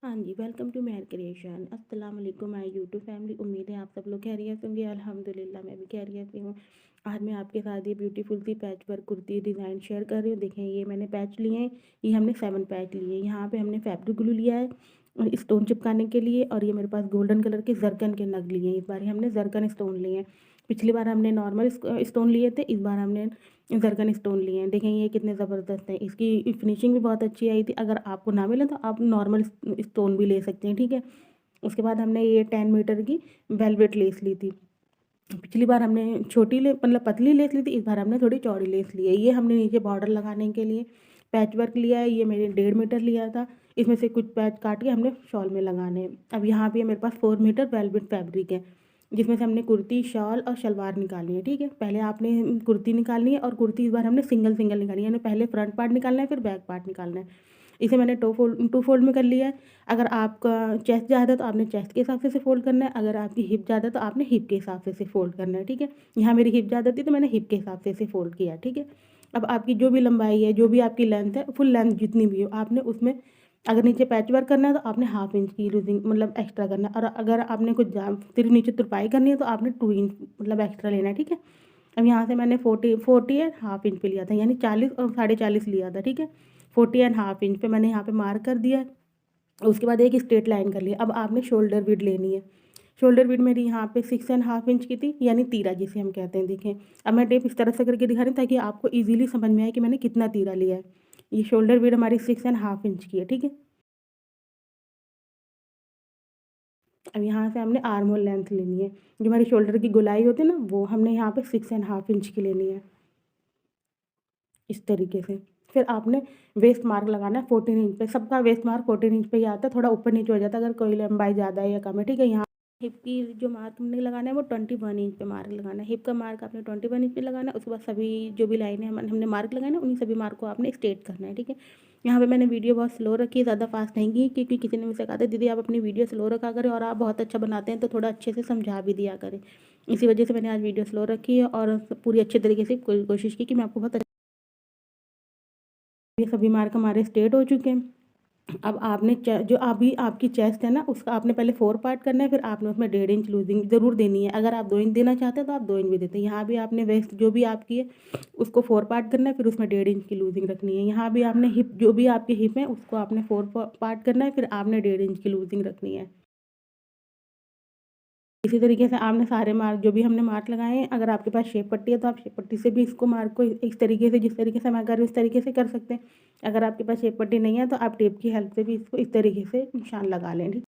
हाँ जी, welcome to Mehar creation. अस्सलाम वालेकुम माय यूट्यूब फैमिली। उम्मीद है आप सब लोग खैरियत से होंगे। अल्हम्दुलिल्लाह मैं भी खैरियत से हूँ। आज मैं आपके साथ ये ब्यूटीफुल सी patch work kurti design share कर रही हूँ। देखें, ये मैंने पैच लिए हैं। ये हमने 7 पैच लिए हैं। यहाँ पे हमने फैब्रिक ग्लू लिया है स्टोन चिपकाने के लिए, और ये मेरे पास गोल्डन कलर के जरकन के नग लिए हैं। इस बार हमने जरकन स्टोन लिए हैं। पिछली बार हमने नॉर्मल स्टोन लिए थे, इस बार हमने जरकन स्टोन लिए हैं। देखें ये कितने ज़बरदस्त हैं। इसकी फिनिशिंग भी बहुत अच्छी आई थी। अगर आपको ना मिले तो आप नॉर्मल स्टोन भी ले सकते हैं, ठीक है। उसके बाद हमने ये 10 मीटर की वेलवेट लेस ली थी। पिछली बार हमने छोटी ले मतलब पतली लेस ली थी, इस बार हमने थोड़ी चौड़ी लेस ली है। ये हमने नीचे बॉर्डर लगाने के लिए पैच वर्क लिया है। ये मैंने 1.5 मीटर लिया था। इसमें से कुछ पैच काट के हमने शॉल में लगाने हैं। अब यहाँ पे मेरे पास 4 मीटर वेलवेट फैब्रिक है, जिसमें से हमने कुर्ती, शॉल और शलवार निकालनी है, ठीक है। पहले आपने कुर्ती निकालनी है, और कुर्ती इस बार हमने सिंगल सिंगल निकालनी है, यानी पहले फ्रंट पार्ट निकालना है, फिर बैक पार्ट निकालना है। इसे मैंने टू फोल्ड में कर लिया है। अगर आपका चेस्ट ज़्यादा है तो आपने चेस्ट के हिसाब से फ़ोल्ड करना है, अगर आपकी हिप ज़्यादा है तो आपने हिप के हिसाब से फ़ोल्ड करना है, ठीक है। यहाँ मेरी हिप ज़्यादा थी तो मैंने हिप के हिसाब से इसे फ़ोल्ड किया, ठीक है। अब आपकी जो भी लंबाई है, जो भी आपकी लेंथ है, फुल लेंथ जितनी भी हो, आपने उसमें अगर नीचे पैच वर्क करना है तो आपने हाफ इंच की लूजिंग मतलब एक्स्ट्रा करना है, और अगर आपने कुछ फिर नीचे तुरपाई करनी है तो आपने 2 इंच मतलब एक्स्ट्रा लेना है, ठीक है। अब यहाँ से मैंने 40 एंड हाफ इंच पे लिया था, यानी 40 और 40.5 लिया था, ठीक है। 40 एंड हाफ इंच पे मैंने यहाँ पे मार्क कर दिया है। उसके बाद एक स्ट्रेट लाइन कर लिया। अब आपने शोल्डर विड्थ लेनी है। शोल्डर विड्थ मेरी यहाँ पे 6.5 इंच की थी, यानी तीरा जिसे हम कहते हैं। देखें, अब मैं टेप इस तरह से करके दिखा रही हूँ ताकि आपको ईजिली समझ में आए कि मैंने कितना तीरा लिया है। ये शोल्डर विड्थ हमारी 6.5 इंच की है, ठीक है। अब यहाँ से हमने आर्म होल लेंथ लेनी है। जो हमारी शोल्डर की गोलाई होती है ना, वो हमने यहाँ पे 6.5 इंच की लेनी है, इस तरीके से। फिर आपने वेस्ट मार्क लगाना है 14 इंच पे। सबका वेस्ट मार्क 14 इंच पे ही आता है, थोड़ा ऊपर नीचे हो जाता है अगर कोई लंबाई ज़्यादा है या कम है, ठीक है। यहाँ हिप की जो मार्क हमने लगाना है वो 21 इंच पे मार्क लगाना है। हिप का मार्क आपने 21 इंच पे लगाना है। उसके बाद सभी जो भी लाइनें हमने मार्क लगाए ना, उन्हीं सभी मार्क को आपने स्ट्रेट करना है, ठीक है। यहाँ पे मैंने वीडियो बहुत स्लो रखी है, ज़्यादा फास्ट नहीं की, क्योंकि किसी ने मुझसे कहा था दीदी आप अपनी वीडियो स्लो रखा करें, और आप बहुत अच्छा बनाते हैं तो थोड़ा अच्छे से समझा भी दिया करें। इसी वजह से मैंने आज वीडियो स्लो रखी है, और पूरी अच्छे तरीके से कोशिश की कि मैं आपको बहुत ये सभी मार्क हमारे स्ट्रेट हो चुके हैं। अब आपने जो अभी आपकी चेस्ट है ना, उसका आपने पहले 4 पार्ट करना है, फिर आपने उसमें 1.5 इंच लूजिंग ज़रूर देनी है। अगर आप 2 इंच देना चाहते हैं तो आप 2 इंच भी देते हैं। यहाँ भी आपने वेस्ट जो भी आपकी है उसको 4 पार्ट करना है, फिर उसमें 1.5 इंच की लूजिंग रखनी है। यहाँ भी आपने हिप जो भी आपकी हिप है उसको आपने 4 पार्ट करना है, फिर आपने 1.5 इंच की लूजिंग रखनी है। इसी तरीके से आपने सारे मार्क जो भी हमने मार्क लगाए हैं, अगर आपके पास शेप पट्टी है तो आप शेप पट्टी से भी इसको मार्क को इस तरीके से, जिस तरीके से मैं कर रही हूँ उस तरीके से कर सकते हैं। अगर आपके पास शेप पट्टी नहीं है तो आप टेप की हेल्प से भी इसको इस तरीके से निशान लगा लें, ठीक।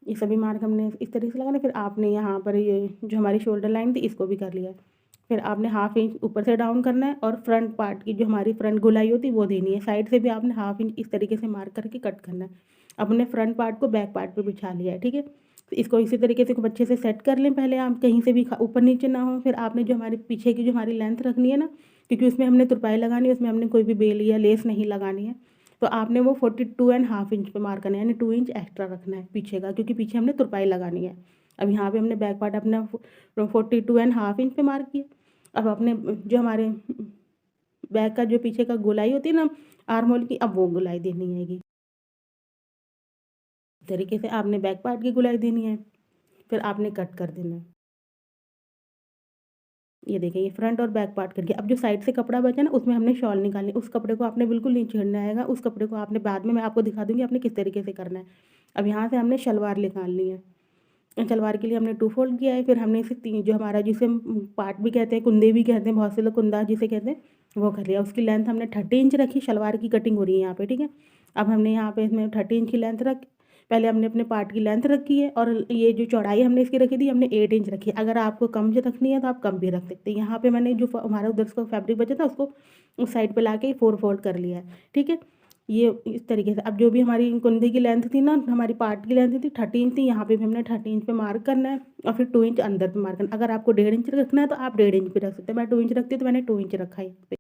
ये सभी मार्क हमने इस तरीके से लगाने, फिर आपने यहाँ पर ये जो हमारी शोल्डर लाइन थी इसको भी कर लिया है। फिर आपने हाफ इंच ऊपर से डाउन करना है, और फ्रंट पार्ट की जो हमारी फ्रंट गोलाई होती है वो देनी है। साइड से भी आपने हाफ इंच इस तरीके से मार्क करके कट करना है। अपने फ्रंट पार्ट को बैक पार्ट पे बिछा लिया है, ठीक है। तो इसको इसी तरीके से खूब अच्छे से सेट कर लें। पहले आप कहीं से भी ऊपर नीचे ना हो। फिर आपने जो हमारी पीछे की जो हमारी लेंथ रखनी है ना, क्योंकि उसमें हमने तुरपाई लगानी है, उसमें हमने कोई भी बेल या लेस नहीं लगानी है, तो आपने वो 42.5 इंच पे मार्क करना है, यानी 2 इंच एक्स्ट्रा रखना है पीछे का, क्योंकि पीछे हमने तुरपाई लगानी है। अब यहाँ पे हमने बैक पार्ट अपना 42.5 इंच पे मार्क किया। अब अपने जो हमारे बैक का जो पीछे का गोलाई होती है ना आर्म होल की, अब वो गोलाई देनी है। तरीके से आपने बैक पार्ट की गोलाई देनी है, फिर आपने कट कर देना है। ये देखिए, ये फ्रंट और बैक पार्ट कर दिया। अब जो साइड से कपड़ा बचा ना, उसमें हमने शॉल निकालनी है। उस कपड़े को आपने बिल्कुल नहीं छेड़ना आएगा। उस कपड़े को आपने बाद में मैं आपको दिखा दूँगी आपने किस तरीके से करना है। अब यहाँ से हमने शलवार निकालनी है। सलवार के लिए हमने 2 फोल्ड किया है। फिर हमने इसे 3 जो हमारा जिसे हम पार्ट भी कहते हैं, कुंदे भी कहते हैं, बहुत से लोग कुंदा जिसे कहते हैं, वो कर लिया। उसकी लेंथ हमने 30 इंच रखी। शलवार की कटिंग हो रही है यहाँ पे, ठीक है। अब हमने यहाँ पे इसमें 30 इंच की लेंथ रख पहले हमने अपने पार्ट की लेंथ रखी है, और ये जो चौड़ाई हमने इसकी रखी थी हमने 8 इंच रखी है। अगर आपको कम से रखनी है तो आप कम भी रख सकते हैं। यहाँ पे मैंने जो हमारा उधर से फैब्रिक बचा था उसको उस साइड पे लाके 4 फोल्ड कर लिया है, ठीक है। ये इस तरीके से। अब जो भी हमारी कुंदे की लेंथ थी ना, हमारी पार्ट की लेंथ थी 30 इंच थी, यहाँ पे भी हमने 30 इंच पे मार्क करना है, और फिर 2 इंच अंदर पे मार्क करना है। अगर आपको 1.5 इंच रखना है तो आप 1.5 इंच पे रख सकते हैं। मैं 2 इंच रखती हूँ तो मैंने 2 इंच रखा है यहाँ पे।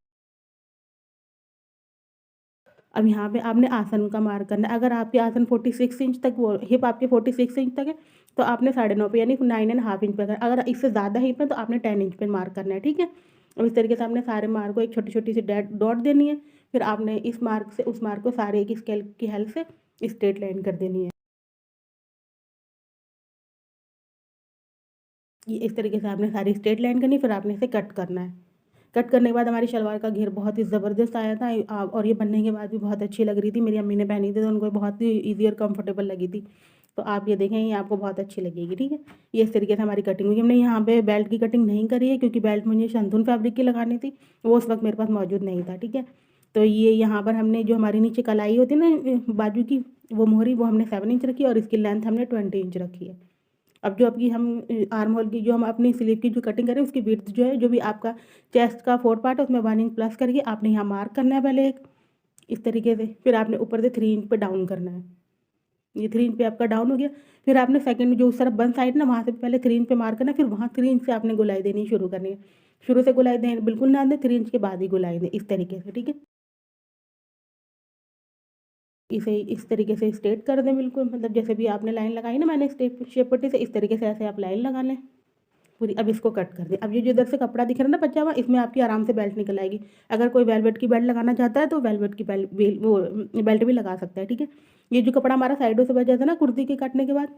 अब यहाँ पे आपने आसन का मार्क करना है। अगर आपके आसन 46 इंच तक, वो हिप आपके 46 इंच तक है, तो आपने 9.5 पे यानी 9.5 इंच पे। अगर इससे ज़्यादा हिप है तो आपने 10 इंच पे मार्क करना है, ठीक है। अब इस तरीके से आपने सारे मार्क को एक छोटी-छोटी सी डॉट देनी है। फिर आपने इस मार्क से उस मार्क को सारे एक स्केल की हेल्प से स्ट्रेट लाइन कर देनी है। ये इस तरीके से आपने सारी स्ट्रेट लाइन करनी, फिर आपने इसे कट करना है। कट करने के बाद हमारी शलवार का घेर बहुत ही ज़बरदस्त आया था और ये बनने के बाद भी बहुत अच्छी लग रही थी। मेरी अम्मी ने पहनी थी तो उनको बहुत ही ईज़ी और कंफर्टेबल लगी थी। तो आप ये देखें, ये आपको बहुत अच्छी लगेगी, ठीक है। ये इस तरीके से हमारी कटिंग हुई। हमने यहाँ पे बेल्ट की कटिंग नहीं करी है क्योंकि बेल्ट मुझे शंथून फैब्रिक की लगानी थी, वो उस वक़्त मेरे पास मौजूद नहीं था, ठीक है। तो ये यहाँ पर हमने जो हमारी नीचे कलाई होती है ना बाजू की, वो मोहरी वो हमने 7 इंच रखी है और इसकी लेंथ हमने 20 इंच रखी है। अब जो आपकी हम आर्म होल की जो हम अपनी स्लीव की जो कटिंग करें उसकी विड्थ जो है, जो भी आपका चेस्ट का 4 पार्ट है उसमें 1 इंच प्लस करके आपने यहाँ मार्क करना है पहले एक, इस तरीके से। फिर आपने ऊपर से 3 इंच पे डाउन करना है। ये 3 इंच पे आपका डाउन हो गया। फिर आपने सेकंड जो उस तरफ बंद साइड ना, वहाँ से पहले 3 इंच पे मार्क करना है, फिर वहाँ 3 इंच से आपने गोलाई देनी शुरू करनी है। शुरू से गोलाई दें बिल्कुल ना दें, 3 इंच के बाद ही गोलाई दें, इस तरीके से, ठीक है। इसे इस तरीके से स्ट्रेट कर दें बिल्कुल, मतलब जैसे भी आपने लाइन लगाई ना मैंने स्टेप शेप पट्टी से, इस तरीके से ऐसे आप लाइन लगा लें पूरी। अब इसको कट कर दें। अब ये जो इधर से कपड़ा दिख रहा है ना बचा हुआ, इसमें आपकी आराम से बेल्ट निकल आएगी। अगर कोई वेलवेट की बेल्ट लगाना चाहता है तो वेलवेट की बेल्ट भी लगा सकता है, ठीक है। ये जो कपड़ा हमारा साइडों से बचा था ना कुर्ती के काटने के बाद,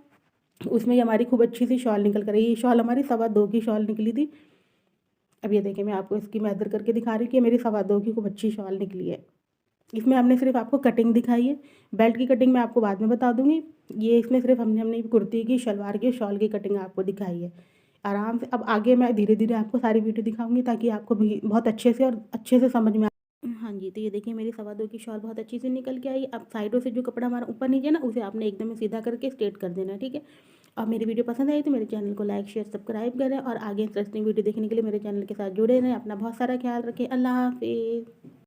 उसमें ये हमारी खूब अच्छी सी शॉल निकल कर आई। ये शॉल हमारी 2.25 की शॉल निकली थी। अब ये देखिए, मैं आपको इसकी मेजर करके दिखा रही हूँ कि मेरी 2.25 की खूब अच्छी शॉल निकली है। इसमें हमने सिर्फ आपको कटिंग दिखाई है, बेल्ट की कटिंग मैं आपको बाद में बता दूँगी। ये इसमें सिर्फ हमने हमने कुर्ती की, शलवार की, शॉल की कटिंग आपको दिखाई है आराम से। अब आगे मैं धीरे-धीरे आपको सारी वीडियो दिखाऊँगी ताकि आपको भी बहुत अच्छे से समझ में हाँ जी, तो ये देखिए मेरी 2.25 की शॉल बहुत अच्छी से निकल के आई। अब साइडों से जो कपड़ा हमारा ऊपर-नीचे है ना, उसे आपने एकदम सीधा करके स्ट्रेट कर देना है, ठीक है। और मेरी वीडियो पसंद आई तो मेरे चैनल को लाइक, शेयर, सब्सक्राइब करें और आगे इंटरेस्टिंग वीडियो देखने के लिए मेरे चैनल के साथ जुड़े रहें। अपना बहुत सारा ख्याल रखें। अल्लाह हाफ़िज़।